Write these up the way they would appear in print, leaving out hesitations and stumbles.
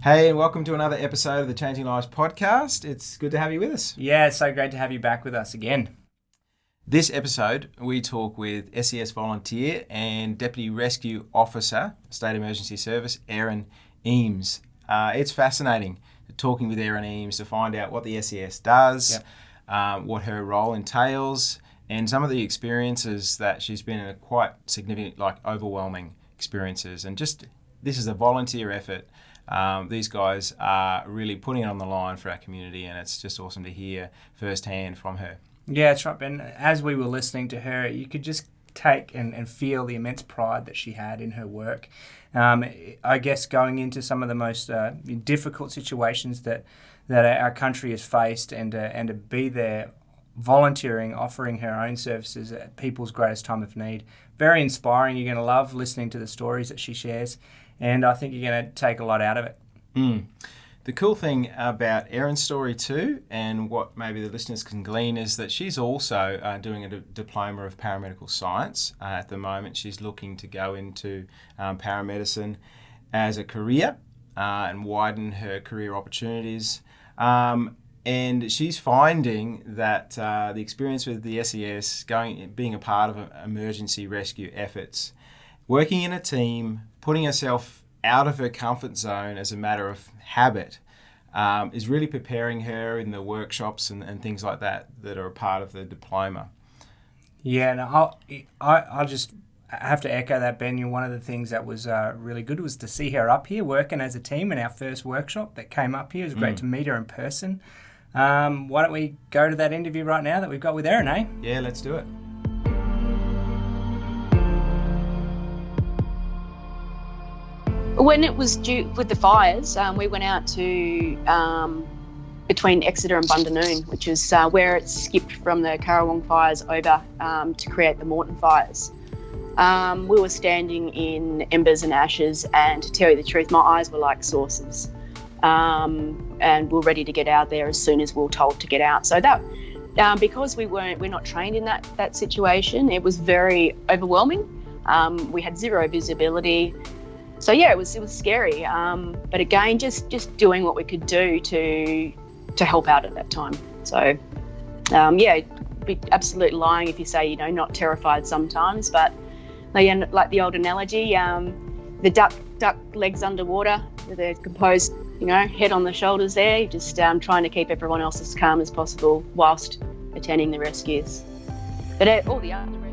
Hey, and welcome to another episode of the Changing Lives podcast. It's good to have you with us. Yeah, it's so great to have you back with us again. This episode, we talk with SES volunteer and Deputy Rescue Officer, State Emergency Service, Erin Eames. It's fascinating talking with Erin Eames to find out what the SES does, what her role entails, and some of the experiences that she's been in quite significant, like overwhelming experiences. And just, this is a volunteer effort. These guys are really putting it on the line for our community, and it's just awesome to hear firsthand from her. Yeah, that's right, Ben. As we were listening to her, you could just take and feel the immense pride that she had in her work. I guess going into some of the most difficult situations that our country has faced, and to be there volunteering, offering her own services at people's greatest time of need. Very inspiring. You're going to love listening to the stories that she shares, and I think you're going to take a lot out of it. The cool thing about Erin's story too, and what maybe the listeners can glean, is that she's also doing a Diploma of Paramedical Science. At the moment, she's looking to go into paramedicine as a career and widen her career opportunities. And she's finding that the experience with the SES, being a part of emergency rescue efforts, working in a team, putting herself out of her comfort zone as a matter of habit, is really preparing her in the workshops and things like that are a part of the diploma. Yeah, and I'll just have to echo that, Ben. One of the things that was really good was to see her up here working as a team in our first workshop that came up here. It was great to meet her in person. Why don't we go to that interview right now that we've got with Erin, eh? Yeah, let's do it. When it was due with the fires, we went out to between Exeter and Bundanoon, which is where it skipped from the Currawong fires over to create the Moreton fires. We were standing in embers and ashes, and to tell you the truth, my eyes were like saucers. And we were ready to get out there as soon as we were told to get out. So that, because we're not trained in that situation, it was very overwhelming. We had zero visibility. So yeah, it was scary. But again, just doing what we could do to help out at that time. So yeah, it'd be absolute lying if you say, not terrified sometimes, but like the old analogy, the duck legs underwater, they're composed, head on the shoulders there, just trying to keep everyone else as calm as possible whilst attending the rescues. But all the other rescues.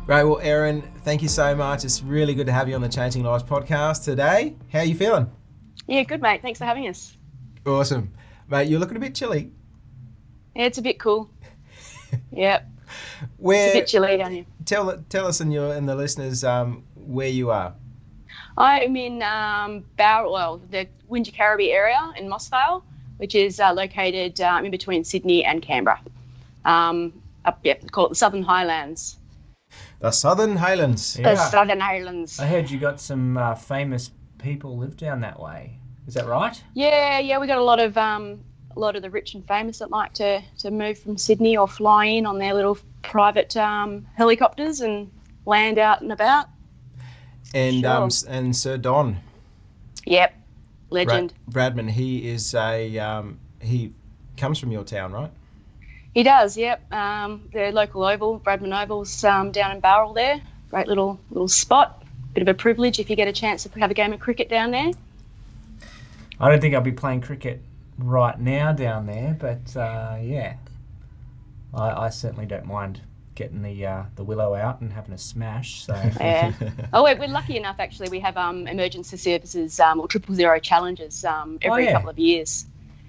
Great. Well, Erin, thank you so much. It's really good to have you on the Changing Lives podcast today. How are you feeling? Yeah, good, mate. Thanks for having us. Awesome. Mate, you're looking a bit chilly. Yeah, it's a bit cool. Yep. It's a bit chilly down here. Tell us and the listeners where you are. I'm in the Wingecarribee area in Mossvale, which is located in between Sydney and Canberra. Call it the Southern Highlands. The Southern Highlands. Yeah. The Southern Highlands. I heard you got some famous people live down that way. Is that right? Yeah, we got a lot of the rich and famous that like to move from Sydney or fly in on their little private helicopters and land out and about. And Sure. And Sir Don. Yep, legend. Bradman. He is he comes from your town, right? He does. Yep. The local oval, Bradman Oval's down in Bowral there. Great little spot. Bit of a privilege if you get a chance to have a game of cricket down there. I don't think I'll be playing cricket right now down there, but yeah, I certainly don't mind getting the willow out and having a smash. So yeah. Oh, we're lucky enough actually. We have emergency services or 000 challenges every couple of years.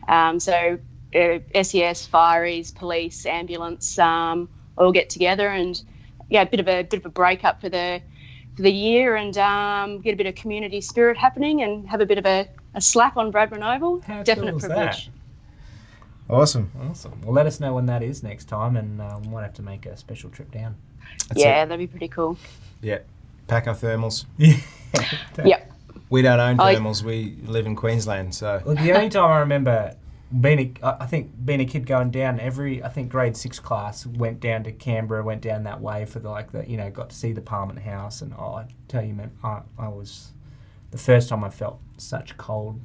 So SES, fireys, police, ambulance all get together and a bit of a break up for the year and get a bit of community spirit happening and have a bit of a slap on Bradman Oval. How Definite cool is privilege. that? Awesome. Well, let us know when that is next time, and we might have to make a special trip down. That'd be pretty cool. Yeah. Pack our thermals. Yep. We don't own thermals. We live in Queensland, so. Look, the only time I remember I think being a kid going down I think grade 6 class went down to Canberra, went down that way for got to see the Parliament House, and I tell you, man, I was the first time I felt such cold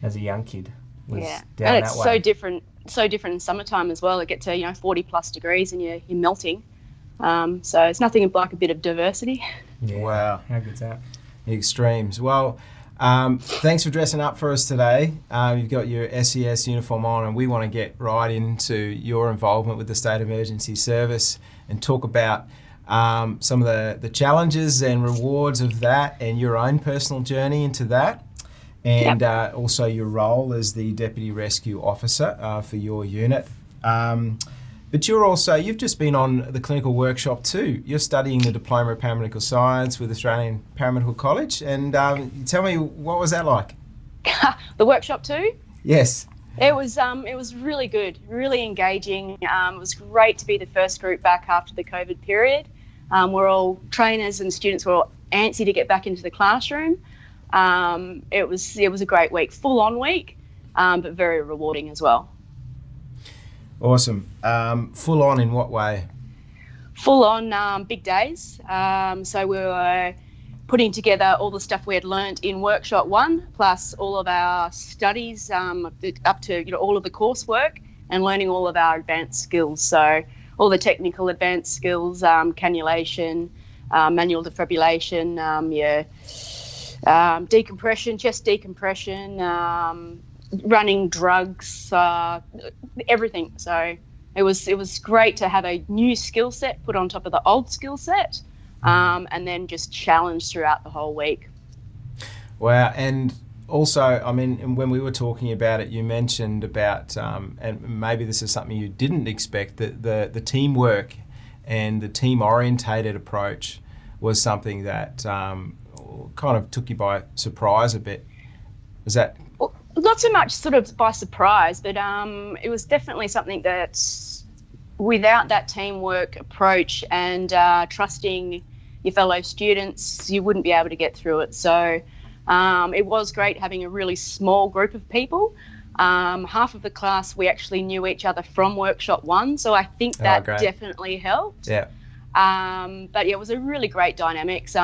as a young kid was down that way. And it's so different in summertime as well. It gets to 40 plus degrees and you're melting. So it's nothing like a bit of diversity. Yeah. Wow, how good's that? The extremes. Well, thanks for dressing up for us today. You've got your SES uniform on, and we want to get right into your involvement with the State Emergency Service and talk about some of the challenges and rewards of that and your own personal journey into that, and also your role as the Deputy Rescue Officer for your unit. But you've just been on the clinical workshop too. You're studying the Diploma of Paramedical Science with Australian Paramedical College, and tell me, what was that like? The workshop too? Yes. It was really good, really engaging. It was great to be the first group back after the COVID period. We're all trainers and students were all antsy to get back into the classroom. It was a great week, full on week, but very rewarding as well. Awesome. Full on in what way? Full on big days. So we were putting together all the stuff we had learnt in workshop 1, plus all of our studies up to all of the coursework, and learning all of our advanced skills. So all the technical advanced skills, cannulation, manual defibrillation, decompression, chest decompression, running drugs, everything. So it was great to have a new skill set put on top of the old skill set, and then just challenged throughout the whole week. Wow. And also, I mean, when we were talking about it, you mentioned about, and maybe this is something you didn't expect, that the teamwork and the team-orientated approach was something that kind of took you by surprise a bit. Was that... Not so much sort of by surprise, but it was definitely something that without that teamwork approach and trusting your fellow students, you wouldn't be able to get through it. So it was great having a really small group of people. Half of the class, we actually knew each other from workshop 1, so I think that definitely helped. Yeah. But yeah, it was a really great dynamics.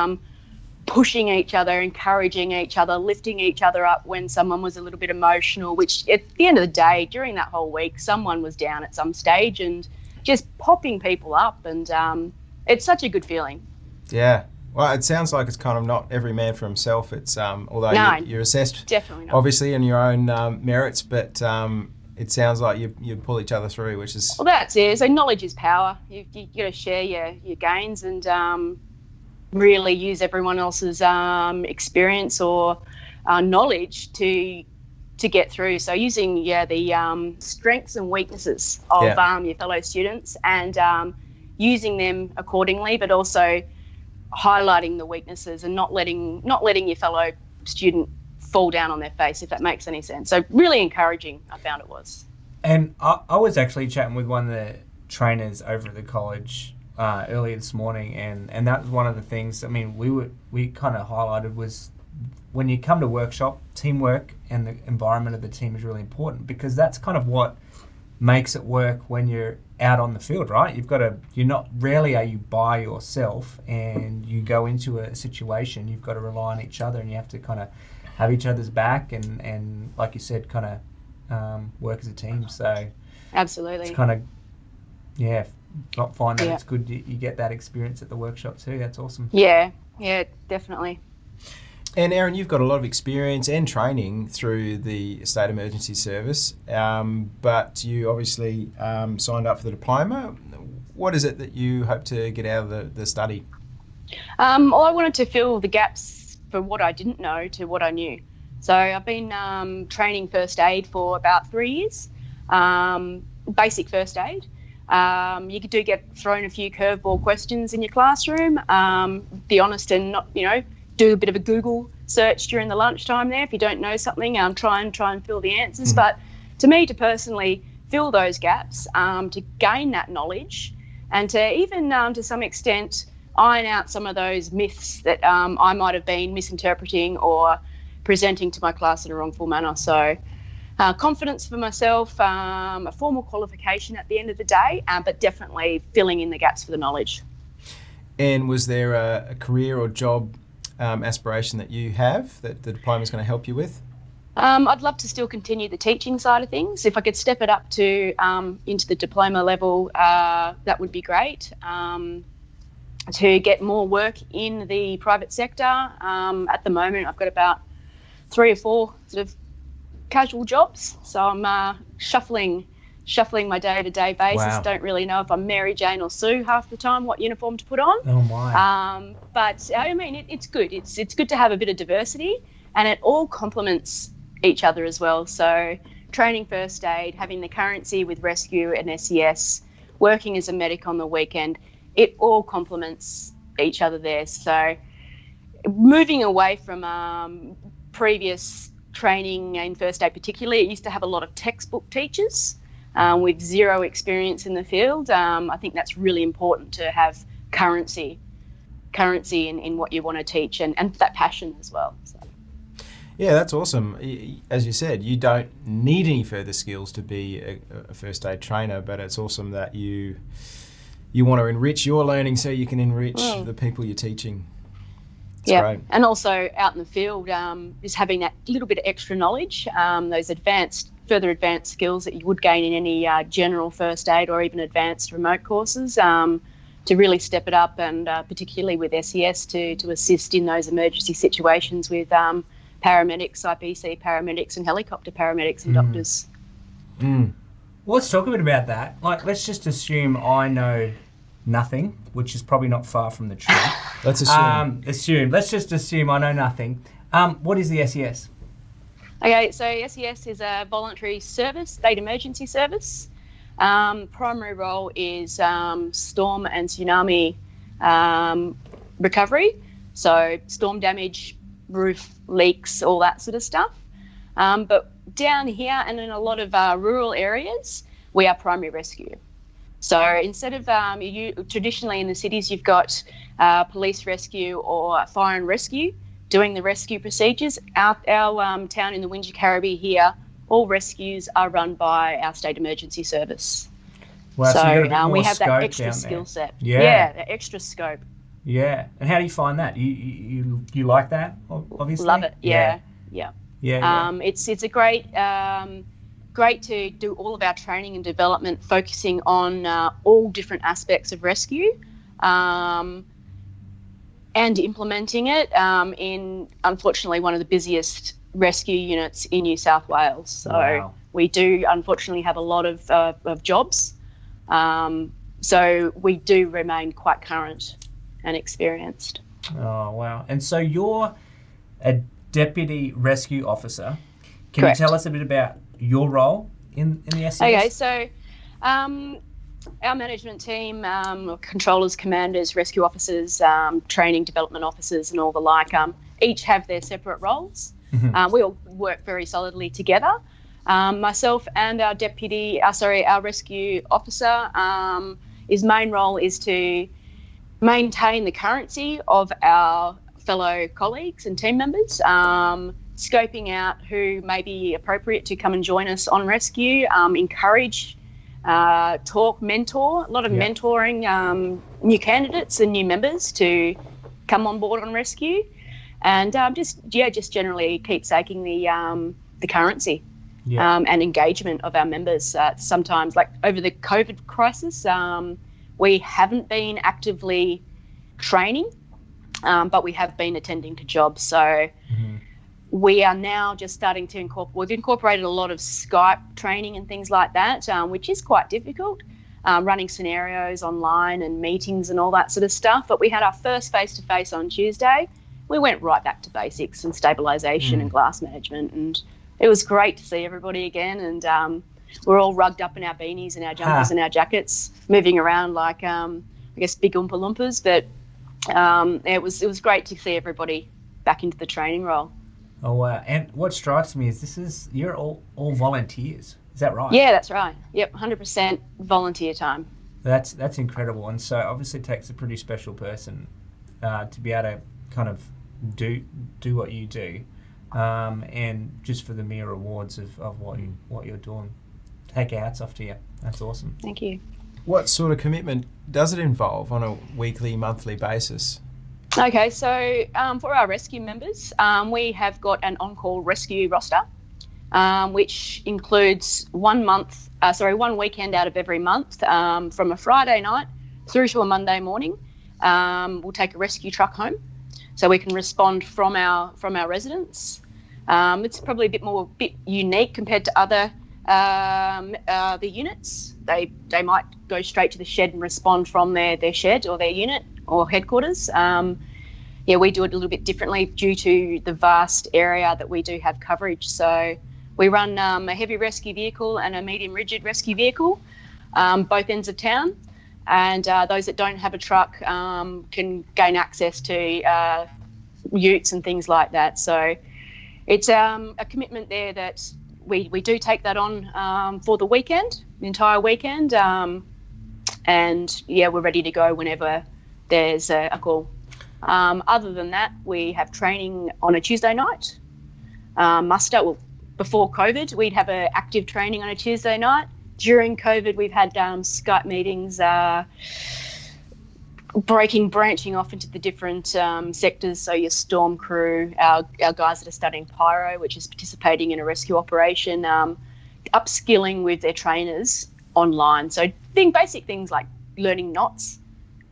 Pushing each other, encouraging each other, lifting each other up when someone was a little bit emotional, which at the end of the day, during that whole week, someone was down at some stage, and just popping people up, and it's such a good feeling. Yeah. Well, it sounds like it's kind of not every man for himself. It's although you're assessed definitely not. Obviously on your own merits, but it sounds like you pull each other through, which is... Well, that's it. So knowledge is power. You got to share your gains and really use everyone else's experience or knowledge to get through. So using the strengths and weaknesses of your fellow students, and using them accordingly, but also highlighting the weaknesses and not letting your fellow student fall down on their face, if that makes any sense. So really encouraging, I found it was. And I was actually chatting with one of the trainers over at the college earlier this morning, and that was one of the things, I mean, we kind of highlighted was when you come to workshop, teamwork and the environment of the team is really important, because that's kind of what makes it work when you're out on the field, right? Rarely are you by yourself, and you go into a situation, you've got to rely on each other, and you have to kind of have each other's back and like you said, kind of work as a team. So absolutely, it's kind of not find that it's good you get that experience at the workshop too. That's awesome. Yeah, definitely. And Erin, you've got a lot of experience and training through the State Emergency Service, but you obviously signed up for the diploma. What is it that you hope to get out of the study? Well, I wanted to fill the gaps from what I didn't know to what I knew. So I've been training first aid for about 3 years, basic first aid. You do get thrown a few curveball questions in your classroom. Be honest and not, do a bit of a Google search during the lunchtime there. If you don't know something, try and fill the answers. Mm-hmm. But to me, to personally fill those gaps, to gain that knowledge, and to even to some extent iron out some of those myths that I might have been misinterpreting or presenting to my class in a wrongful manner. So confidence for myself, a formal qualification at the end of the day, but definitely filling in the gaps for the knowledge. And was there a career or job aspiration that you have that the diploma is going to help you with? I'd love to still continue the teaching side of things. If I could step it up to into the diploma level, that would be great. To get more work in the private sector. At the moment, I've got about 3 or 4 sort of casual jobs, so I'm shuffling my day-to-day basis. Wow. Don't really know if I'm Mary Jane or Sue half the time, what uniform to put on. Oh my! But I mean, it's good. It's good to have a bit of diversity, and it all complements each other as well. So training first aid, having the currency with rescue and SES, working as a medic on the weekend, it all complements each other there. So moving away from previous training in first aid particularly, it used to have a lot of textbook teachers with zero experience in the field. I think that's really important to have currency in what you want to teach and that passion as well. So. Yeah, that's awesome. As you said, you don't need any further skills to be a first aid trainer, but it's awesome that you want to enrich your learning so you can enrich the people you're teaching. It's great. And also out in the field, just having that little bit of extra knowledge, those further advanced skills that you would gain in any general first aid or even advanced remote courses, to really step it up, and particularly with SES to assist in those emergency situations with paramedics, IPC paramedics and helicopter paramedics and doctors. Well, let's talk a bit about that. Like, let's just assume I know nothing, which is probably not far from the truth. Let's assume. Let's just assume I know nothing. What is the SES? Okay, so SES is a voluntary service, state emergency service. Primary role is storm and tsunami recovery. So storm damage, roof leaks, all that sort of stuff. But down here and in a lot of rural areas, we are primary rescue. So instead of traditionally in the cities, you've got police rescue or fire and rescue doing the rescue procedures. Our town in the Wingecarribee here, all rescues are run by our state emergency service. Well, so you got a bit more we have scope that extra down skill there. set. Yeah, that extra scope. Yeah, and how do you find that? You like that? Obviously, love it. Yeah. It's a great to do all of our training and development, focusing on all different aspects of rescue, and implementing it in, unfortunately, one of the busiest rescue units in New South Wales. So we do unfortunately have a lot of jobs. So we do remain quite current and experienced. Oh, wow. And so you're a Deputy Rescue Officer. Can Correct. you tell us a bit about your role in the SES? Okay, so our management team, controllers, commanders, rescue officers, training development officers and all the like, each have their separate roles. Mm-hmm. We all work very solidly together. Myself and our rescue officer, his main role is to maintain the currency of our fellow colleagues and team members, scoping out who may be appropriate to come and join us on rescue, encourage, talk, mentor, a lot of mentoring new candidates and new members to come on board on rescue, and just generally keepsaking the currency and engagement of our members. Sometimes, like over the COVID crisis, we haven't been actively training, but we have been attending to jobs. So we are now just starting to we've incorporated a lot of Skype training and things like that, which is quite difficult, running scenarios online and meetings and all that sort of stuff. But we had our first face-to-face on Tuesday. We went right back to basics and stabilisation and glass management, and it was great to see everybody again. And we're all rugged up in our beanies and our jumpers and our jackets, moving around like, I guess, big Oompa Loompas. But it was great to see everybody back into the training role. Oh, wow. And what strikes me is you're all volunteers. Is that right? Yeah, that's right. Yep, 100% volunteer time. That's incredible. And so obviously it takes a pretty special person to be able to kind of do what you do. and just for the mere rewards of what you're doing. Take our hats off to you. That's awesome. Thank you. What sort of commitment does it involve on a weekly, monthly basis? Okay, so for our rescue members, we have got an on-call rescue roster, which includes 1 weekend out of every month, from a Friday night through to a Monday morning. We'll take a rescue truck home, so we can respond from our residents. It's probably a bit unique compared to other the units. They might go straight to the shed and respond from their shed or their unit or headquarters. We do it a little bit differently due to the vast area that we do have coverage. So we run a heavy rescue vehicle and a medium rigid rescue vehicle, both ends of town. And those that don't have a truck can gain access to utes and things like that. So it's a commitment there that we do take that on for the weekend, the entire weekend. We're ready to go whenever there's a call. Other than that, we have training on a Tuesday night. Before COVID, we'd have an active training on a Tuesday night. During COVID, we've had Skype meetings, branching off into the different sectors. So your storm crew, our guys that are studying pyro, which is participating in a rescue operation, upskilling with their trainers online. So basic things like learning knots,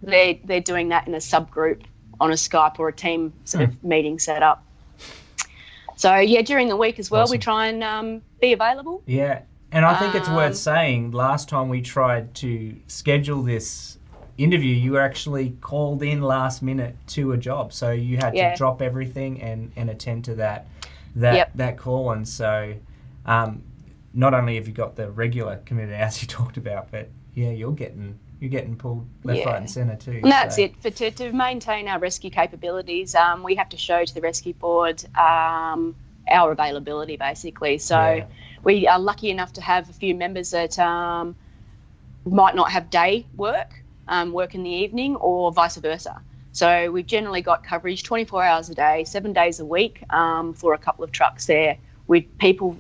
they're doing that in a subgroup on a Skype or a team sort of meeting set up. So during the week as well, we try and be available. Yeah, and I think it's worth saying, last time we tried to schedule this interview, you were actually called in last minute to a job, so you had to drop everything and attend to that call. And so not only have you got the regular commitment as you talked about, but you're getting pulled left, right and centre too. And that's it. To maintain our rescue capabilities, we have to show to the rescue board our availability, basically. So we are lucky enough to have a few members that might not have day work in the evening, or vice versa. So we've generally got coverage 24 hours a day, 7 days a week, for a couple of trucks there, with people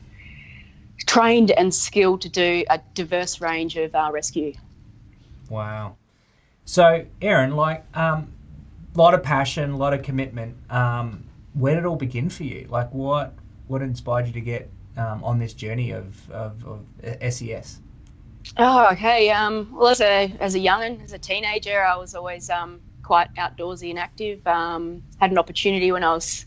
trained and skilled to do a diverse range of rescue. Wow. So, Erin, lot of passion, a lot of commitment. Where did it all begin for you? Like, what inspired you to get on this journey of SES? Oh, okay. Well, as a young'un, as a teenager, I was always quite outdoorsy and active. Had an opportunity when I was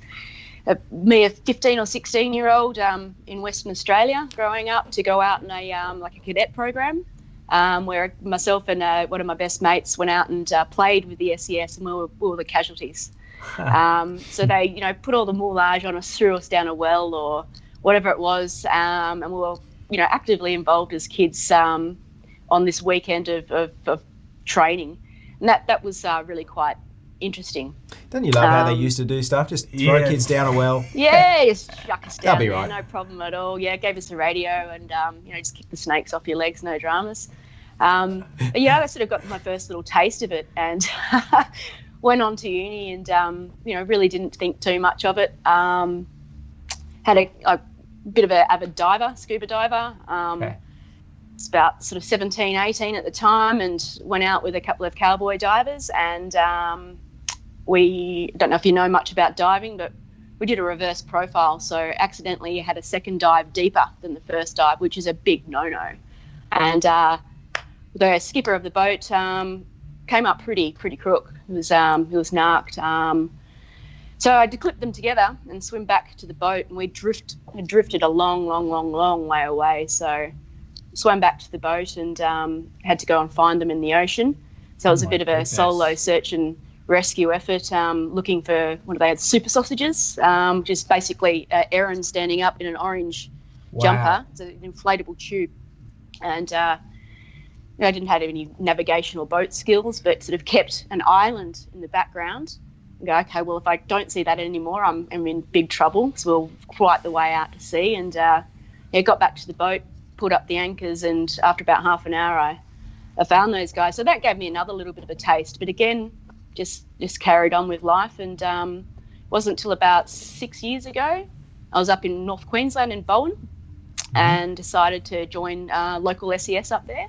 a 15 or 16-year-old in Western Australia growing up to go out in a cadet program. Where myself and one of my best mates went out and played with the SES, and we were the casualties. So they, put all the moulage on us, threw us down a well or whatever it was, and we were, actively involved as kids on this weekend of training, and that was really quite interesting. Don't you love how they used to do stuff? Just throw kids down a well. Yeah, just chuck us down. That'll be there, right. No problem at all. Yeah, gave us a radio and just kick the snakes off your legs, no dramas. I sort of got my first little taste of it, and went on to uni, and really didn't think too much of it. Had a bit of an avid diver, scuba diver. It's about sort of 17, 18 at the time, and went out with a couple of cowboy divers, and we don't know if you know much about diving, but we did a reverse profile. So accidentally had a second dive deeper than the first dive, which is a big no-no. And the skipper of the boat came up pretty crook. He was narked. So I had to clip them together and swim back to the boat, and we drifted a long way away. So swam back to the boat and had to go and find them in the ocean. So it was a bit of a solo search and rescue effort, looking for, what they had, super sausages, which is basically Erin standing up in an orange jumper. It's an inflatable tube. And I didn't have any navigational boat skills, but sort of kept an island in the background and go, okay, well, if I don't see that anymore, I'm in big trouble. So we're quite the way out to sea, and got back to the boat, pulled up the anchors, and after about half an hour, I found those guys. So that gave me another little bit of a taste. But again, just carried on with life, and it wasn't until about 6 years ago I was up in North Queensland in Bowen, and decided to join local SES up there,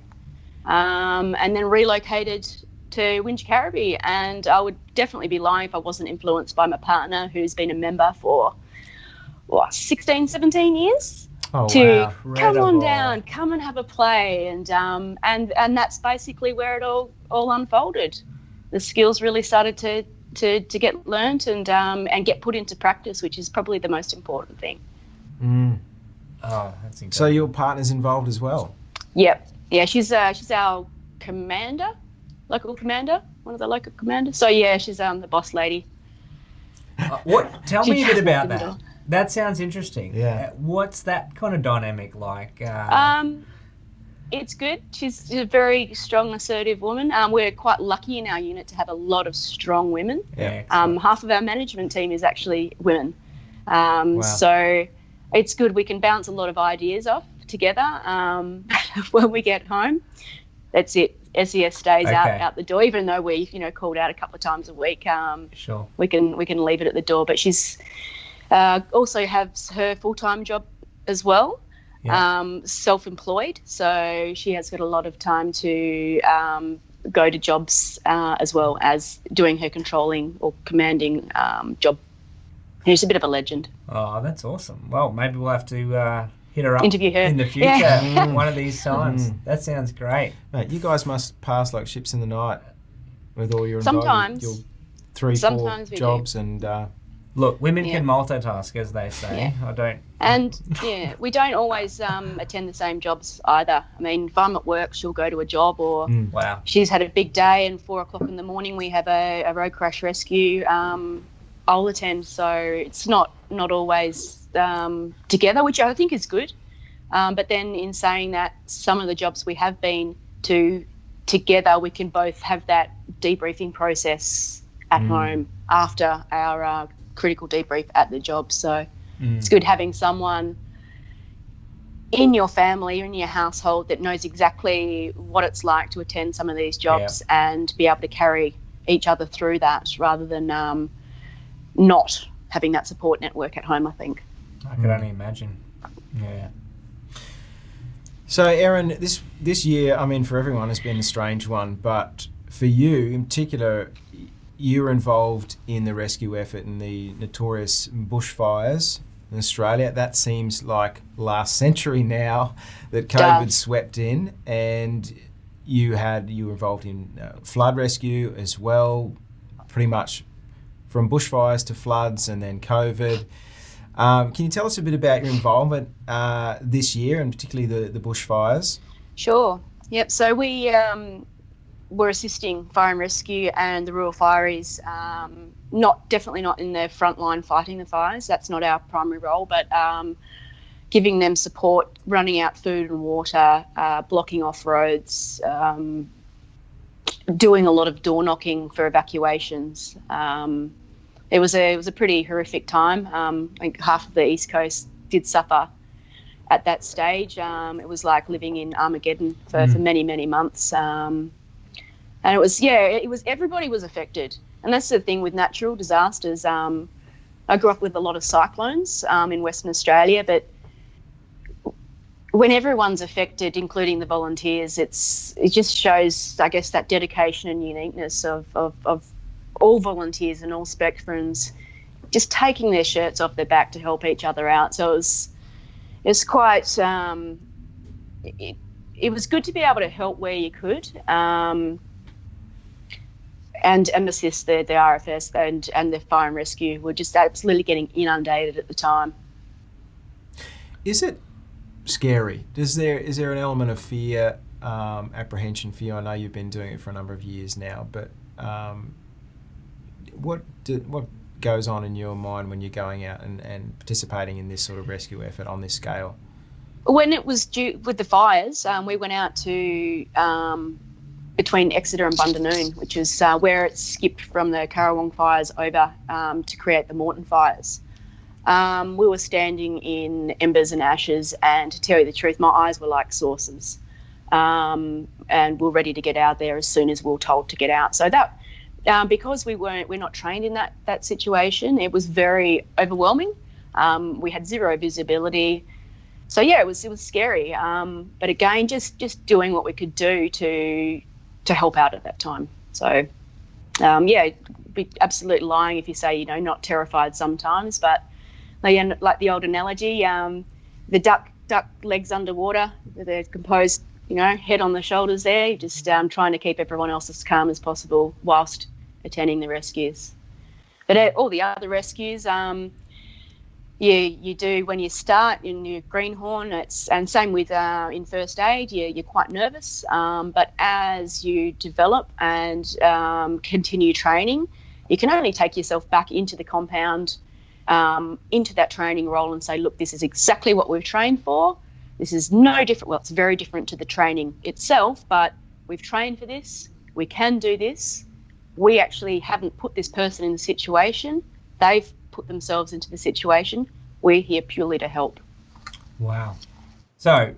and then relocated to Wingecarribee. And I would definitely be lying if I wasn't influenced by my partner, who's been a member for 16, 17 years. Oh, to wow. come on down, come and have a play, and that's basically where it all unfolded. The skills really started to get learnt and get put into practice, which is probably the most important thing. Oh, that's incredible. So your partner's involved as well? Yep. Yeah, she's our commander, local commander, one of the local commanders. So yeah, she's the boss lady. Tell me a bit about that. Door. That sounds interesting. Yeah. What's that kind of dynamic like? It's good. She's a very strong, assertive woman. We're quite lucky in our unit to have a lot of strong women. Yeah. Half of our management team is actually women. So it's good. We can bounce a lot of ideas off together when we get home. That's it. SES stays out the door, even though we're called out a couple of times a week. Sure. We can leave it at the door. But she's also has her full-time job as well. Yeah. Self-employed, so she has got a lot of time to go to jobs as well as doing her controlling or commanding job. She's a bit of a legend. Oh, that's awesome. Well, maybe we'll have to hit her up, interview her in the future one of these times. That sounds great. Mate, you guys must pass like ships in the night with all your sometimes your 3-4 jobs do. And look, women can multitask, as they say. I don't. And we don't always attend the same jobs either. I mean, if I'm at work, she'll go to a job, or she's had a big day, and 4 o'clock in the morning we have a road crash rescue. I'll attend, so it's not always together, which I think is good. But then, in saying that, some of the jobs we have been to together, we can both have that debriefing process at home after our critical debrief at the job. So it's good having someone in your family or in your household that knows exactly what it's like to attend some of these jobs and be able to carry each other through that, rather than not having that support network at home, I think. I could only imagine. Yeah. So, Erin, this year, I mean, for everyone, has been a strange one, but for you in particular, you were involved in the rescue effort in the notorious bushfires in Australia. That seems like last century now that COVID swept in, and you were involved in flood rescue as well, pretty much from bushfires to floods and then COVID. Can you tell us a bit about your involvement this year, and particularly the bushfires? Sure. Yep. So we were assisting fire and rescue and the rural fireys, definitely not in the front line fighting the fires. That's not our primary role, but giving them support, running out food and water, blocking off roads, doing a lot of door knocking for evacuations. It was a pretty horrific time. I think half of the East Coast did suffer at that stage. It was like living in Armageddon for many, many months. And it was everybody was affected. And that's the thing with natural disasters. I grew up with a lot of cyclones in Western Australia, but when everyone's affected, including the volunteers, it just shows, I guess, that dedication and uniqueness of all volunteers and all spectrums just taking their shirts off their back to help each other out. So it's quite it was good to be able to help where you could, and assist the RFS and the fire and rescue. Were just absolutely getting inundated at the time. Is it scary? Is there an element of fear, apprehension for you? I know you've been doing it for a number of years now, but what goes on in your mind when you're going out and participating in this sort of rescue effort on this scale? When it was due with the fires, we went out to between Exeter and Bundanoon, which is where it skipped from the Currawong fires over to create the Moreton fires. We were standing in embers and ashes, and to tell you the truth, my eyes were like saucers. And we were ready to get out there as soon as we were told to get out. So that, because we're not trained in that situation, it was very overwhelming. We had zero visibility. So yeah, it was scary. But again, just doing what we could do to help out at that time. So yeah, it'd be absolute lying if you say, not terrified sometimes. But like the old analogy, the duck legs underwater, they're composed, head on the shoulders there, just trying to keep everyone else as calm as possible whilst attending the rescues. But all the other rescues, you do when you start in your greenhorn, and same with in first aid, you're quite nervous. But as you develop and continue training, you can only take yourself back into the compound, into that training role and say, look, this is exactly what we've trained for. This is no different. Well, it's very different to the training itself, but we've trained for this. We can do this. We actually haven't put this person in the situation. They've put themselves into the situation. We're here purely to help. Wow. So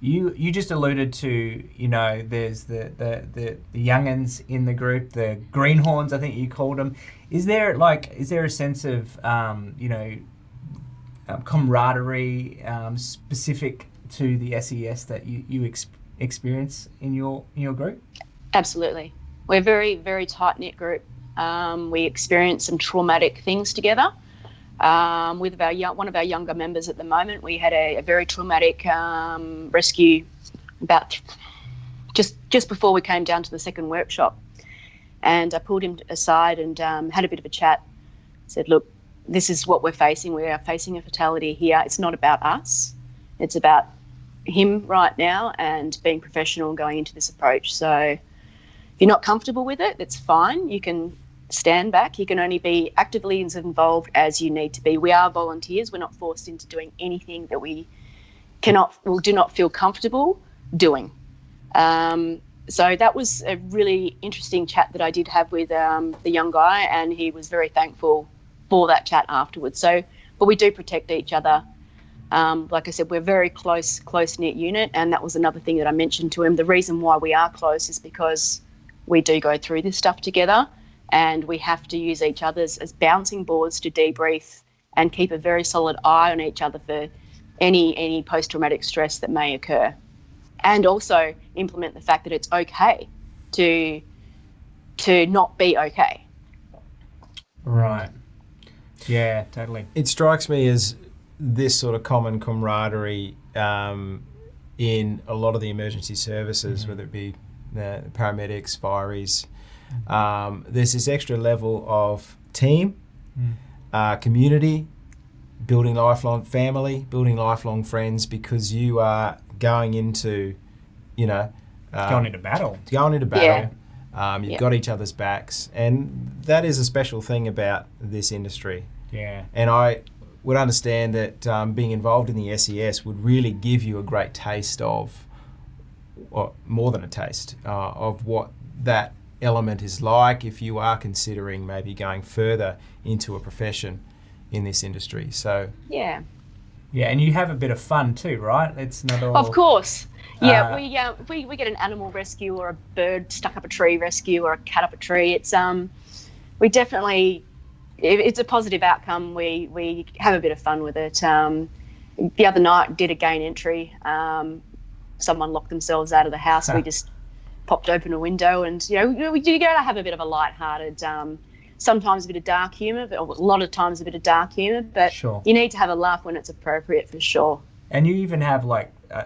you just alluded to, there's the young'uns in the group, the greenhorns, I think you called them. Is there a sense of camaraderie specific to the SES that you experience in your group? Absolutely. We're a very, very tight-knit group. We experience some traumatic things together. With one of our younger members at the moment, we had a very traumatic rescue about just before we came down to the second workshop. And I pulled him aside and had a bit of a chat. Said, look, this is what we're facing. We are facing a fatality here. It's not about us. It's about him right now and being professional going into this approach. So if you're not comfortable with it, that's fine. You can stand back. You can only be actively as involved as you need to be. We are volunteers. We're not forced into doing anything that we do not feel comfortable doing. So that was a really interesting chat that I did have with the young guy, and he was very thankful for that chat afterwards. But we do protect each other. Like I said, we're a very close-knit unit, and that was another thing that I mentioned to him. The reason why we are close is because we do go through this stuff together, and we have to use each other's as bouncing boards to debrief and keep a very solid eye on each other for any post-traumatic stress that may occur. And also implement the fact that it's okay to not be okay. Right. Yeah, totally. It strikes me as this sort of common camaraderie in a lot of the emergency services, whether it be the paramedics, fireys. There's this extra level of team, community, building lifelong family, building lifelong friends, because you are going into, going into battle. Yeah. You've got each other's backs, and that is a special thing about this industry. Yeah. And I would understand that being involved in the SES would really give you a great taste of, or more than a taste, of what that element is like if you are considering maybe going further into a profession in this industry. So yeah, and you have a bit of fun too, right? It's not all. Of course. Yeah, we get an animal rescue or a bird stuck up a tree rescue or a cat up a tree. It's we definitely, it's a positive outcome. We have a bit of fun with it. The other night did a gain entry. Someone locked themselves out of the house. We just popped open a window, and we do gotta have a bit of a light-hearted, sometimes a bit of dark humour, but a lot of times a bit of dark humour. But sure, you need to have a laugh when it's appropriate, for sure. And you even have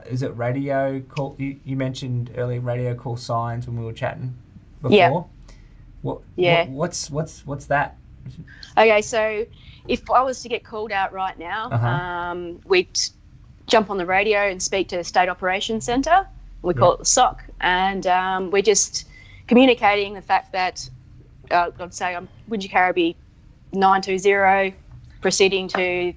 is it radio call? You mentioned earlier radio call signs when we were chatting before. Yeah. What's that? Okay, so if I was to get called out right now, we'd jump on the radio and speak to the State Operations Centre. We call it the SOC, and we're just communicating the fact that I'd say I'm Wingecarribee 920, proceeding to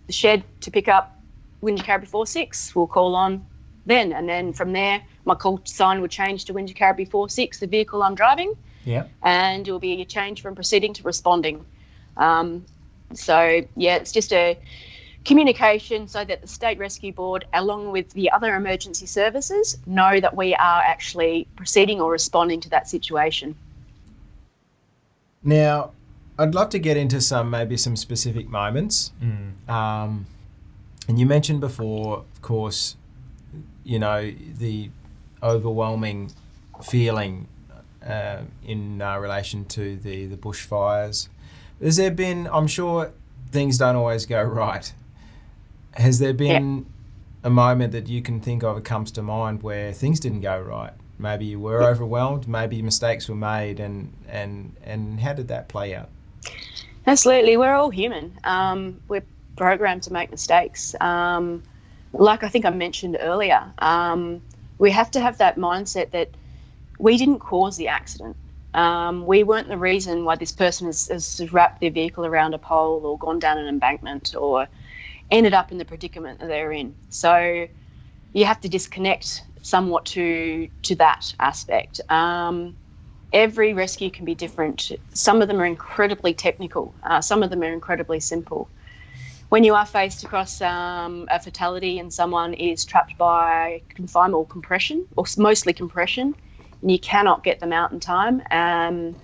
the shed to pick up Wingecarribee 46. We'll call on then, and then from there my call sign would change to Wingecarribee 46, the vehicle I'm driving. Yeah. And it will be a change from proceeding to responding. So yeah, it's just a communication so that the State Rescue Board, along with the other emergency services, know that we are actually proceeding or responding to that situation. Now, I'd love to get into maybe some specific moments. And you mentioned before, of course, the overwhelming feeling in relation to the bushfires. Has there been, I'm sure things don't always go right. Has there been a moment that you can think of, it comes to mind, where things didn't go right? Maybe you were overwhelmed, maybe mistakes were made, and how did that play out? Absolutely. We're all human. We're programmed to make mistakes. Like I think I mentioned earlier, we have to have that mindset that we didn't cause the accident. We weren't the reason why this person has wrapped their vehicle around a pole or gone down an embankment or ended up in the predicament that they're in. So you have to disconnect somewhat to that aspect. Every rescue can be different. Some of them are incredibly technical. Some of them are incredibly simple. When you are faced across a fatality and someone is trapped by confinement or compression, or mostly compression, and you cannot get them out in time, and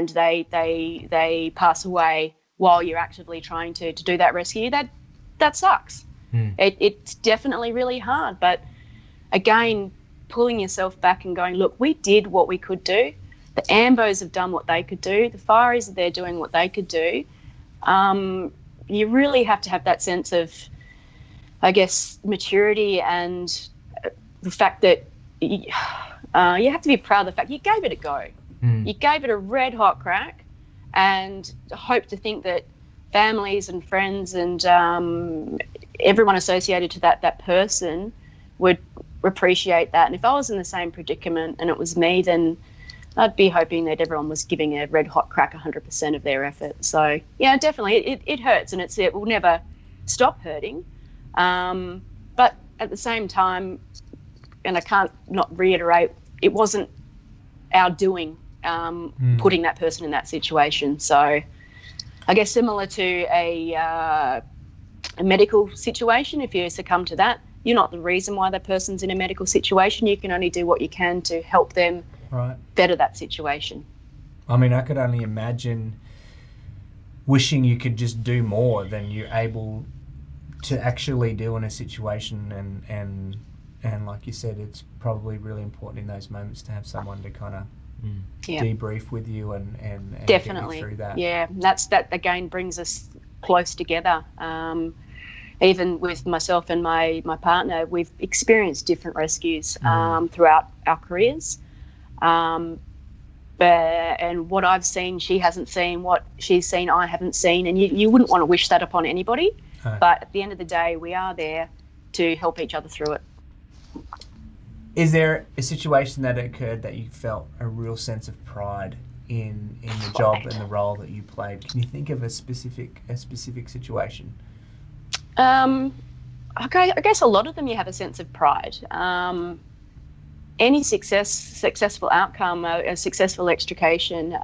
they pass away while you're actively trying to do that rescue, that sucks. It's definitely really hard. But again, pulling yourself back and going, look, we did what we could do. The AMBOs have done what they could do. The fireys, they're doing what they could do. You really have to have that sense of, I guess, maturity and the fact that you have to be proud of the fact you gave it a go. You gave it a red hot crack, and hope to think that families and friends and everyone associated to that person would appreciate that. And if I was in the same predicament and it was me, then I'd be hoping that everyone was giving a red hot crack 100% of their effort. So yeah, definitely it hurts, and it will never stop hurting. But at the same time, and I can't not reiterate, it wasn't our doing putting that person in that situation. So I guess similar to a medical situation, if you succumb to that, you're not the reason why that person's in a medical situation. You can only do what you can to help them better that situation. I mean, I could only imagine wishing you could just do more than you're able to actually do in a situation, and like you said, it's probably really important in those moments to have someone to kind of debrief with you and definitely get you through that. Yeah, that again brings us close together. Even with myself and my partner, we've experienced different rescues throughout our careers. And what I've seen, she hasn't seen. What she's seen, I haven't seen. And you wouldn't want to wish that upon anybody. But at the end of the day, we are there to help each other through it. Is there a situation that occurred that you felt a real sense of pride in the job and the role that you played? Can you think of a specific situation? Okay, I guess a lot of them you have a sense of pride. Any successful outcome, a successful extrication,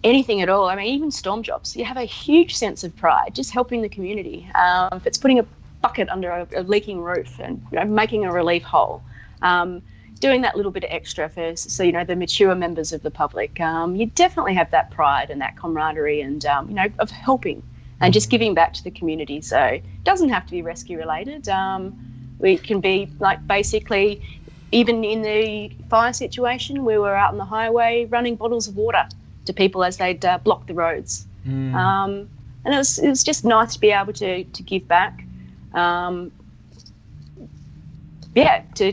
anything at all. I mean, even storm jobs, you have a huge sense of pride just helping the community. If it's putting a bucket under a leaking roof and making a relief hole, doing that little bit of extra for the mature members of the public, you definitely have that pride and that camaraderie and of helping and just giving back to the community. So it doesn't have to be rescue related. We can be like basically, even in the fire situation, we were out on the highway running bottles of water to people as they'd block the roads. And it was just nice to be able to give back. To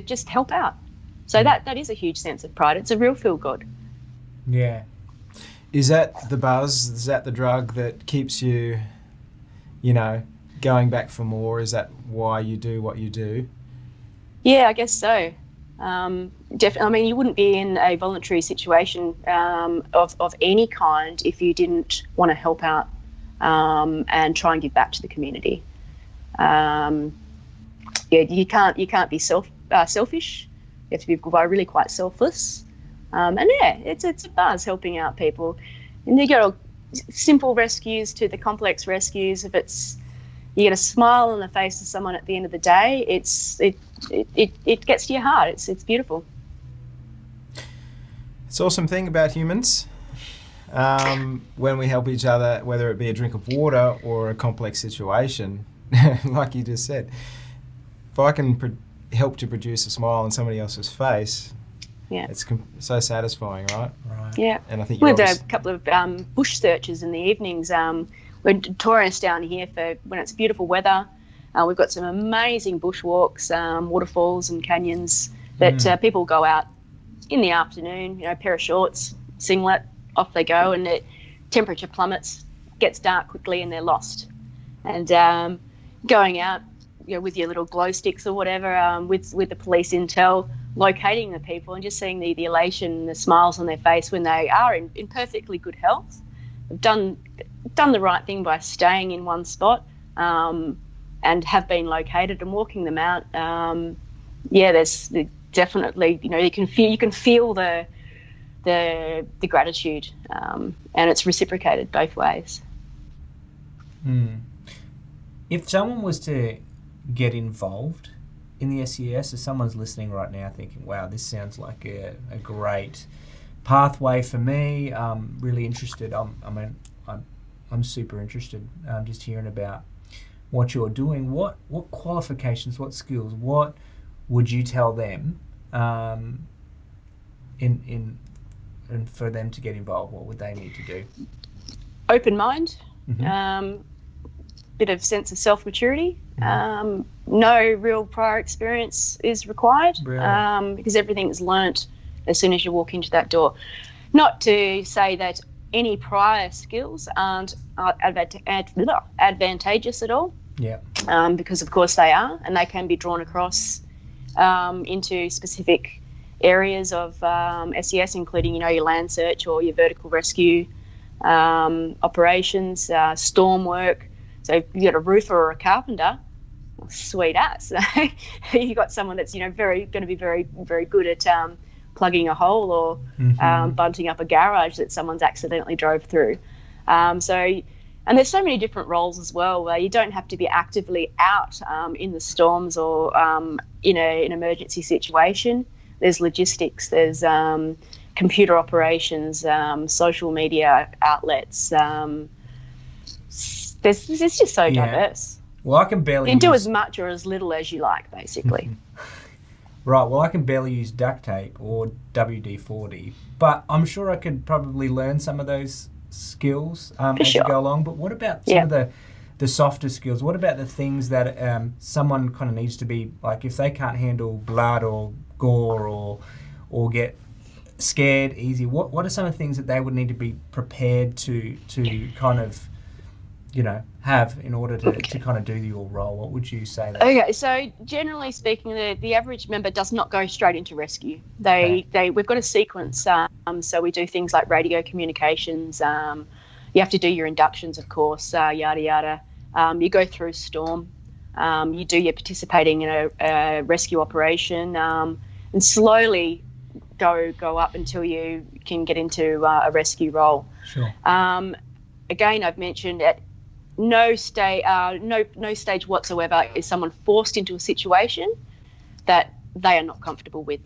just help out. So that is a huge sense of pride. It's a real feel good. Yeah. Is that the buzz? Is that the drug that keeps you, going back for more? Is that why you do what you do? Yeah, I guess so. Definitely. I mean, you wouldn't be in a voluntary situation of any kind if you didn't want to help out and try and give back to the community. You can't be selfish. You have to be really quite selfless. It's a buzz helping out people. And you go simple rescues to the complex rescues. If you get a smile on the face of someone at the end of the day, it gets to your heart. It's beautiful. It's an awesome thing about humans. when we help each other, whether it be a drink of water or a complex situation, like you just said. If I can help to produce a smile on somebody else's face, it's so satisfying, right? Right. Yeah. And I think we've done a couple of bush searches in the evenings. We're notorious down here for when it's beautiful weather. We've got some amazing bushwalks, waterfalls and canyons that people go out in the afternoon, pair of shorts, singlet, off they go, and the temperature plummets, gets dark quickly and they're lost. And going out, with your little glow sticks or whatever, with the police intel, locating the people and just seeing the elation and the smiles on their face when they are in perfectly good health. They've done the right thing by staying in one spot and have been located and walking them out. There's definitely, you can feel the gratitude, and it's reciprocated both ways. If someone was to get involved in the SES, if someone's listening right now thinking, wow, this sounds like a great pathway for me, really interested, I'm super interested just hearing about what you're doing. What qualifications, what skills, what would you tell them in for them to get involved? What would they need to do? Open mind, bit of sense of self-maturity. No real prior experience is required, because everything is learnt as soon as you walk into that door. Not to say that any prior skills aren't advantageous at all, because of course they are, and they can be drawn across into specific areas of SES, including your land search or your vertical rescue operations, storm work. So if you've got a roofer or a carpenter, sweet ass. You've got someone that's going to be very, very good at plugging a hole or bunting up a garage that someone's accidentally drove through. And there's so many different roles as well, where you don't have to be actively out in the storms or in an emergency situation. There's logistics, there's computer operations, social media outlets. It's just so diverse. Well, I can barely. You can do as much or as little as you like, basically. Right. Well, I can barely use duct tape or WD-40, but I'm sure I could probably learn some of those skills as you go along. But what about some of the softer skills? What about the things that someone kind of needs to be, like, if they can't handle blood or gore or get scared easy? What are some of the things that they would need to be prepared to kind of have in order to kind of do your role? What would you say? Okay, so generally speaking, the average member does not go straight into rescue. We've got a sequence. So we do things like radio communications. You have to do your inductions, of course, yada yada. You go through storm. You do your participating in a rescue operation, and slowly go up until you can get into a rescue role. Sure. Again, I've mentioned at no stage whatsoever is someone forced into a situation that they are not comfortable with.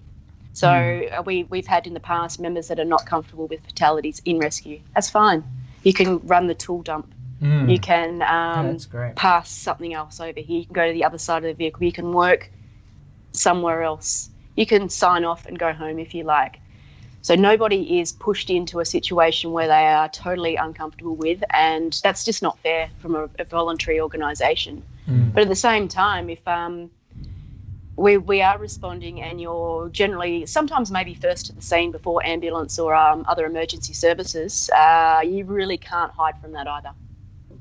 So we've had in the past members that are not comfortable with fatalities in rescue. That's fine. You can run the tool dump. You can pass something else over here. You can go to the other side of the vehicle. You can work somewhere else. You can sign off and go home if you like. So nobody is pushed into a situation where they are totally uncomfortable with, and that's just not fair from a voluntary organisation. But at the same time, if we are responding and you're generally sometimes maybe first to the scene before ambulance or other emergency services, you really can't hide from that either.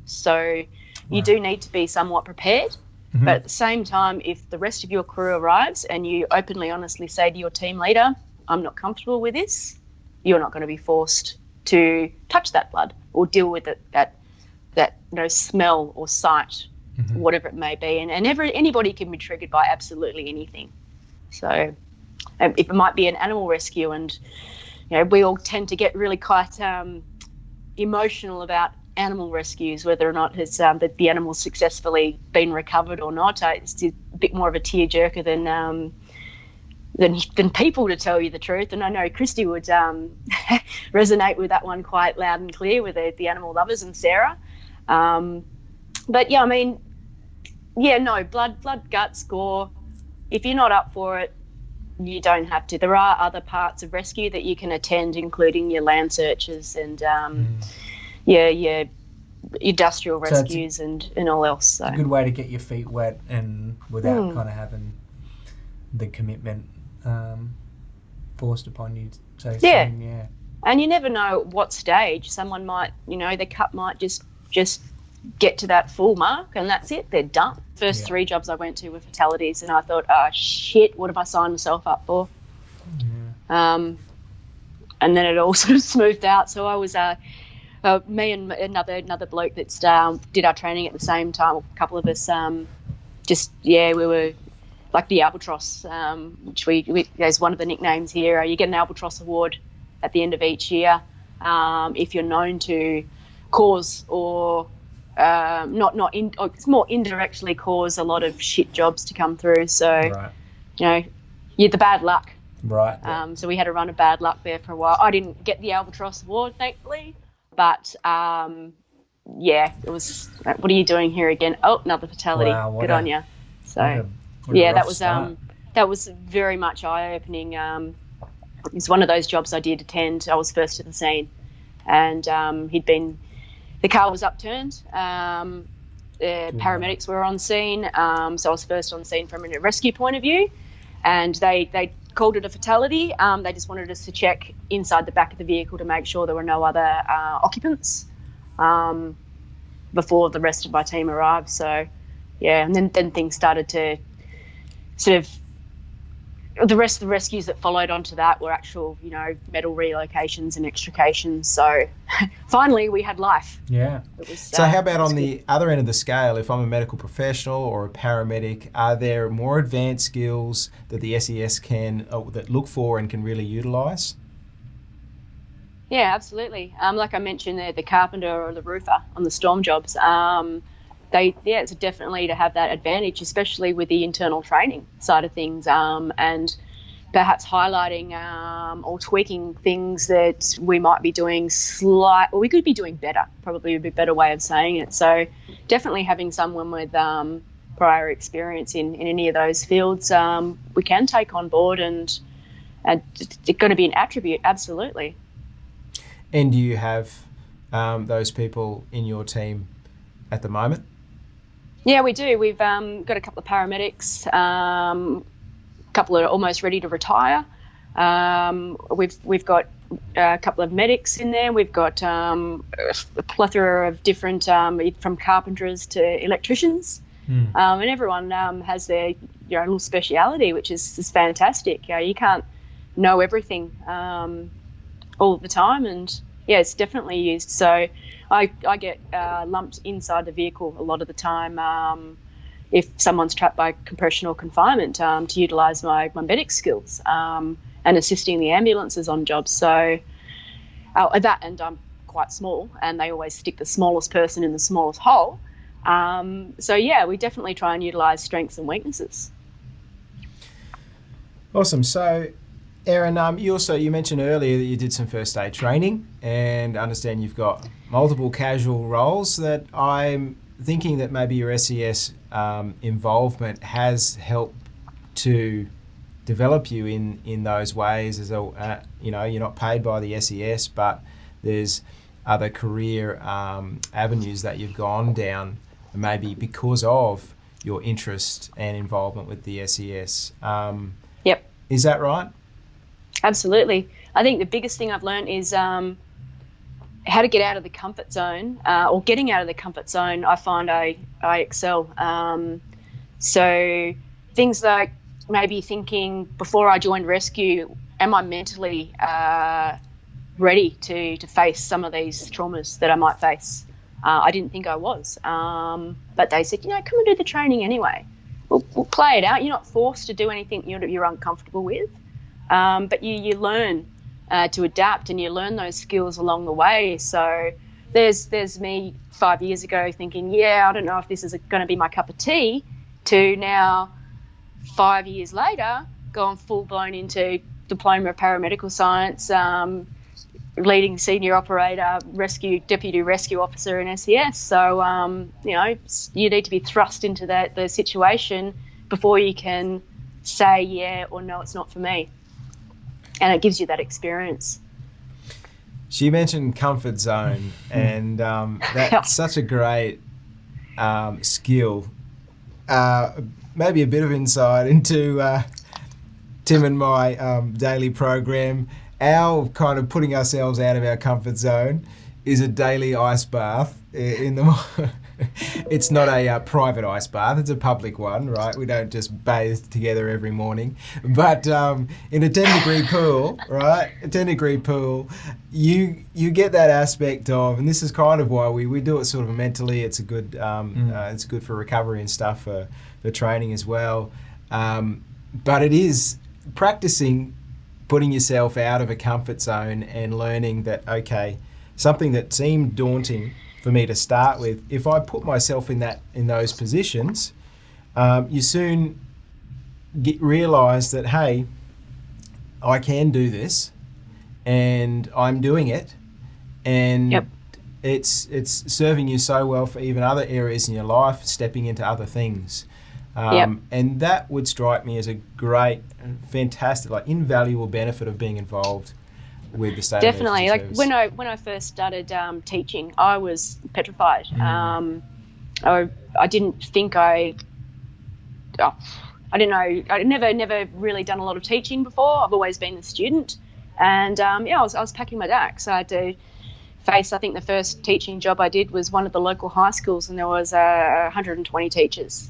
So you do need to be somewhat prepared. But at the same time, if the rest of your crew arrives and you openly, honestly say to your team leader, I'm not comfortable with this, you're not going to be forced to touch that blood or deal with it, that smell or sight, whatever it may be. And anybody can be triggered by absolutely anything. So if it might be an animal rescue, and we all tend to get really quite emotional about animal rescues, whether or not has the animal's successfully been recovered or not. It's a bit more of a tearjerker than than people to tell you the truth. And I know Christy would resonate with that one quite loud and clear with the animal lovers and Sarah. But yeah, I mean, yeah, no, blood, guts, gore. If you're not up for it, you don't have to. There are other parts of rescue that you can attend, including your land searches and your industrial rescues and all else. So. It's a good way to get your feet wet and without kind of having the commitment forced upon you. So yeah. Soon, yeah. And you never know what stage someone might, the cup might just get to that full mark and that's it. They're done. First 3 jobs I went to were fatalities, and I thought, oh shit, what have I signed myself up for? Yeah. And then it all sort of smoothed out. So I was me and another bloke that did our training at the same time. A couple of us, we were like the Albatross, which we there's one of the nicknames here. You get an Albatross award at the end of each year if you're known to cause or it's more indirectly cause a lot of shit jobs to come through. So, you're the bad luck. Right. So we had a run of bad luck there for a while. I didn't get the Albatross award, thankfully, but it was. What are you doing here again? Oh, another fatality. Wow, good on you. So, that was very much eye-opening. It was one of those jobs I did attend. I was first to the scene, and the car was upturned. Paramedics were on scene, so I was first on scene from a rescue point of view, and they called it a fatality. They just wanted us to check inside the back of the vehicle to make sure there were no other occupants before the rest of my team arrived. So, yeah, and then things started to sort of. The rest of the rescues that followed onto that were actual, metal relocations and extrications. So finally we had life. Yeah. So how about on the other end of the scale, if I'm a medical professional or a paramedic, are there more advanced skills that the SES can that look for and can really utilise? Yeah, absolutely. Like I mentioned there, the carpenter or the roofer on the storm jobs, it's definitely to have that advantage, especially with the internal training side of things, and perhaps highlighting or tweaking things that we might be doing we could be doing better, probably would be a better way of saying it. So definitely having someone with prior experience in any of those fields we can take on board, and it's going to be an attribute, absolutely. And do you have those people in your team at the moment? Yeah, we do. We've got a couple of paramedics, a couple are almost ready to retire. We've got a couple of medics in there. We've got a plethora of different, from carpenters to electricians, and everyone has their little speciality, which is fantastic. You can't know everything all the time, and yeah, it's definitely used. So I get lumped inside the vehicle a lot of the time if someone's trapped by compression or confinement to utilise my medic skills and assisting the ambulances on jobs. So that, and I'm quite small, and they always stick the smallest person in the smallest hole. So yeah, we definitely try and utilise strengths and weaknesses. Awesome. So Erin, you mentioned earlier that you did some first aid training, and I understand you've got multiple casual roles. That I'm thinking that maybe your SES involvement has helped to develop you in those ways. As you're not paid by the SES, but there's other career avenues that you've gone down, maybe because of your interest and involvement with the SES. Yep. Is that right? Absolutely. I think the biggest thing I've learned is how to get out of the comfort zone, or getting out of the comfort zone. I find I excel. So things like maybe thinking before I joined rescue, am I mentally ready to face some of these traumas that I might face? I didn't think I was, but they said, come and do the training anyway. We'll play it out. You're not forced to do anything you're uncomfortable with. But you learn to adapt, and you learn those skills along the way. So there's me 5 years ago thinking, I don't know if this is going to be my cup of tea, to now 5 years later, gone full blown into Diploma of Paramedical Science, leading senior operator, deputy rescue officer in SES. So, you need to be thrust into the situation before you can say yeah or no, it's not for me. And it gives you that experience. She mentioned comfort zone, and that's such a great skill. Maybe a bit of insight into Tim and my daily program. Our kind of putting ourselves out of our comfort zone is a daily ice bath in the. It's not a private ice bath, it's a public one, right? We don't just bathe together every morning. But in a 10-degree pool, right? A 10-degree pool, you get that aspect of, and this is kind of why we do it sort of mentally. It's a good it's good for recovery and stuff, for training as well. But it is practicing putting yourself out of a comfort zone and learning that, okay, something that seemed daunting for me to start with, if I put myself in those positions, you soon realise that, hey, I can do this, and I'm doing it, and it's serving you so well for even other areas in your life, stepping into other things. And that would strike me as a great, fantastic, invaluable benefit of being involved with the state. Definitely. When I first started teaching, I was petrified. I didn't think I didn't know. I'd never really done a lot of teaching before. I've always been a student, and I was packing my bags. I had to face. I think the first teaching job I did was one of the local high schools, and there was 120 teachers.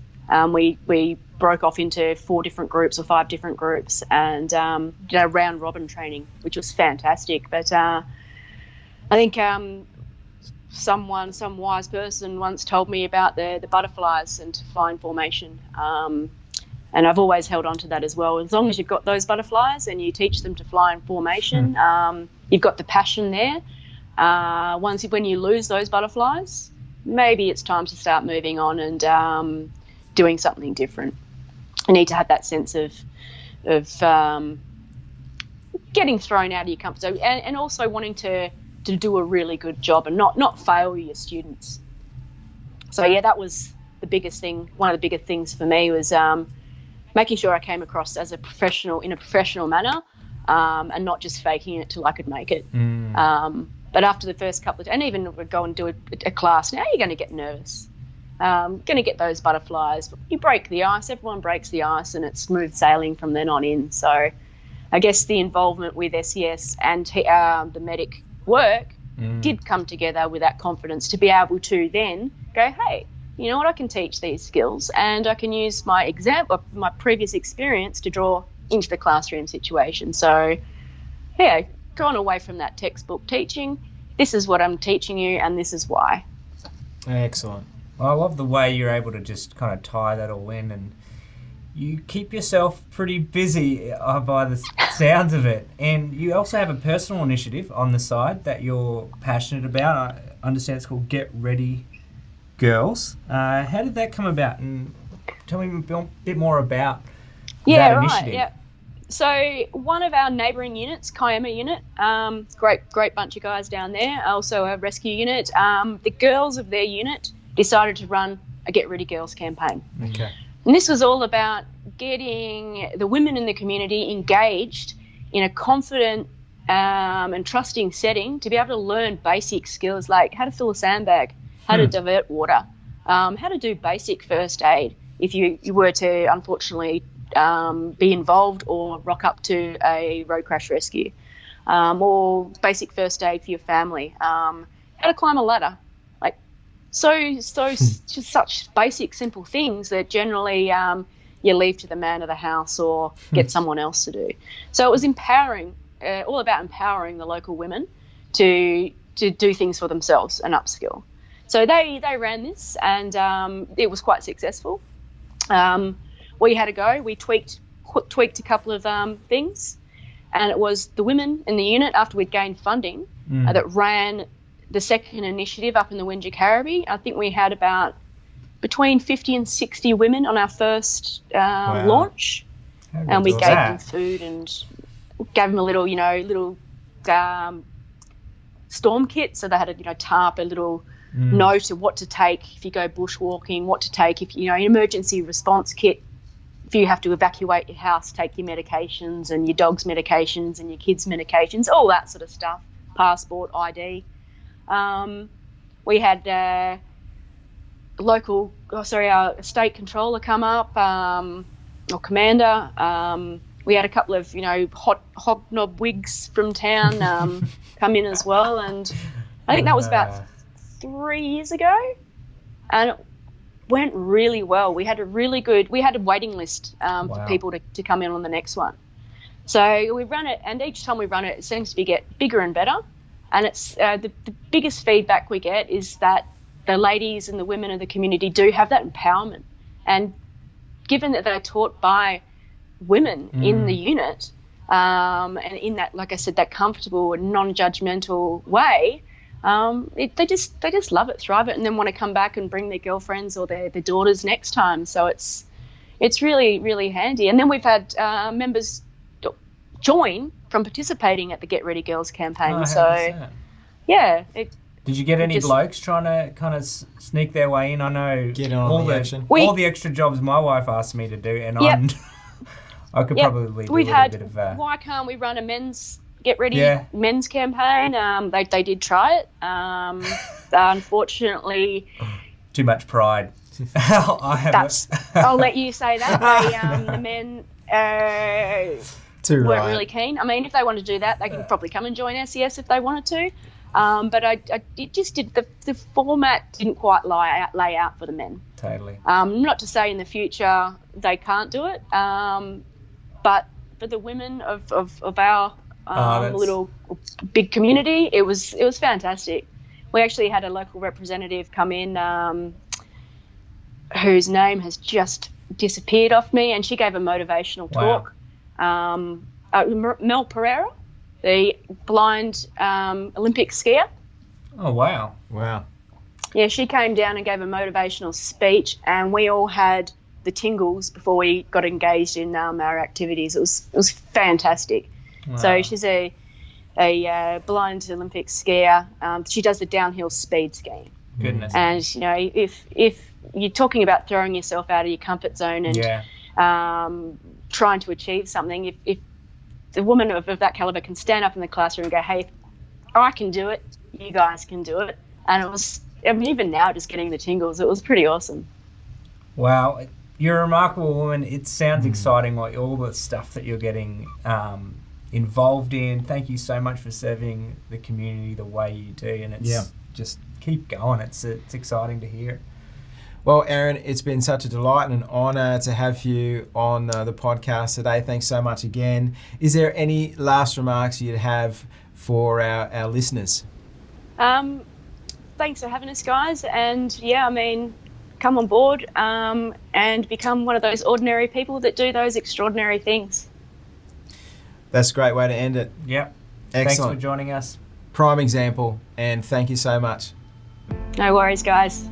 We broke off into 4 different groups or 5 different groups, and did a round robin training, which was fantastic. But I think some wise person once told me about the butterflies and to fly in formation, and I've always held on to that as well. As long as you've got those butterflies and you teach them to fly in formation, you've got the passion there. When you lose those butterflies, maybe it's time to start moving on and doing something different. You need to have that sense of getting thrown out of your comfort zone, and also wanting to do a really good job and not fail your students. So yeah, that was the biggest thing. One of the biggest things for me was making sure I came across as a professional in a professional manner, and not just faking it till I could make it. But after the first couple of, and even we'd go and do a class, now you're going to get nervous. Going to get those butterflies. You break the ice, everyone breaks the ice, and it's smooth sailing from then on in. So I guess the involvement with SES and the medic work did come together with that confidence to be able to then go, hey, you know what, I can teach these skills, and I can use my previous experience to draw into the classroom situation. So yeah, gone away from that textbook teaching. This is what I'm teaching you, and this is why. Excellent. I love the way you're able to just kind of tie that all in, and you keep yourself pretty busy by the sounds of it. And you also have a personal initiative on the side that you're passionate about. I understand it's called Get Ready Girls. How did that come about? And tell me a bit more about that initiative. Right, yeah. So one of our neighbouring units, Kiama unit, great bunch of guys down there, also a rescue unit. The girls of their unit decided to run a Get Ready Girls campaign. Okay. And this was all about getting the women in the community engaged in a confident and trusting setting to be able to learn basic skills like how to fill a sandbag, how to divert water, how to do basic first aid if you were to unfortunately be involved or rock up to a road crash rescue, or basic first aid for your family, how to climb a ladder. Such basic, simple things that generally you leave to the man of the house or get someone else to do. So it was empowering, all about empowering the local women to do things for themselves and upskill. So they ran this, and it was quite successful. We had a go. We tweaked a couple of things, and it was the women in the unit, after we'd gained funding, that ran the second initiative up in the Windsor Caribbee. I think we had about between 50 and 60 women on our first launch. And we good gave was them that? food and gave them a little, storm kit. So they had a, tarp, a little note of what to take if you go bushwalking, what to take if, an emergency response kit. If you have to evacuate your house, take your medications and your dog's medications and your kids' medications, all that sort of stuff, passport, ID. We had our state controller come up, or commander. We had a couple of, hot hobnob wigs from town come in as well. And I think that was about 3 years ago. And it went really well. We had a waiting list for people to come in on the next one. So we run it, and each time we run it, it seems to get bigger and better. And it's the biggest feedback we get is that the ladies and the women of the community do have that empowerment. And given that they're taught by women in the unit, and in that, like I said, that comfortable and non-judgmental way, they just love it, thrive it, and then want to come back and bring their girlfriends or their daughters next time. So it's really, really handy. And then we've had members join from participating at the Get Ready Girls campaign. Yeah. Did you get any blokes trying to kind of sneak their way in? I know get on all the action. All the extra jobs my wife asked me to do, and I could probably do a bit of. Why can't we run a men's Get Ready men's campaign? They did try it. Unfortunately, too much pride. I'll let you say that. The men weren't really keen. I mean, if they want to do that, they can probably come and join SES if they wanted to. But the format didn't quite lay out for the men. Totally. Not to say in the future they can't do it, but for the women of our little big community, it was fantastic. We actually had a local representative come in, whose name has just disappeared off me, and she gave a motivational talk. Mel Pereira, the blind Olympic skier. Oh, wow. Yeah, she came down and gave a motivational speech, and we all had the tingles before we got engaged in our activities. It was fantastic. Wow. So she's a blind Olympic skier. She does the downhill speed skiing. Goodness. And, if you're talking about throwing yourself out of your comfort zone and trying to achieve something, if the woman of that caliber can stand up in the classroom and go, hey, I can do it, you guys can do it. And it was, even now, just getting the tingles, it was pretty awesome. Wow. You're a remarkable woman. It sounds exciting, like all the stuff that you're getting involved in. Thank you so much for serving the community the way you do. And it's just keep going. It's exciting to hear. Well, Erin, it's been such a delight and an honour to have you on the podcast today. Thanks so much again. Is there any last remarks you'd have for our listeners? Thanks for having us, guys. And come on board and become one of those ordinary people that do those extraordinary things. That's a great way to end it. Yep. Excellent. Thanks for joining us. Prime example, and thank you so much. No worries, guys.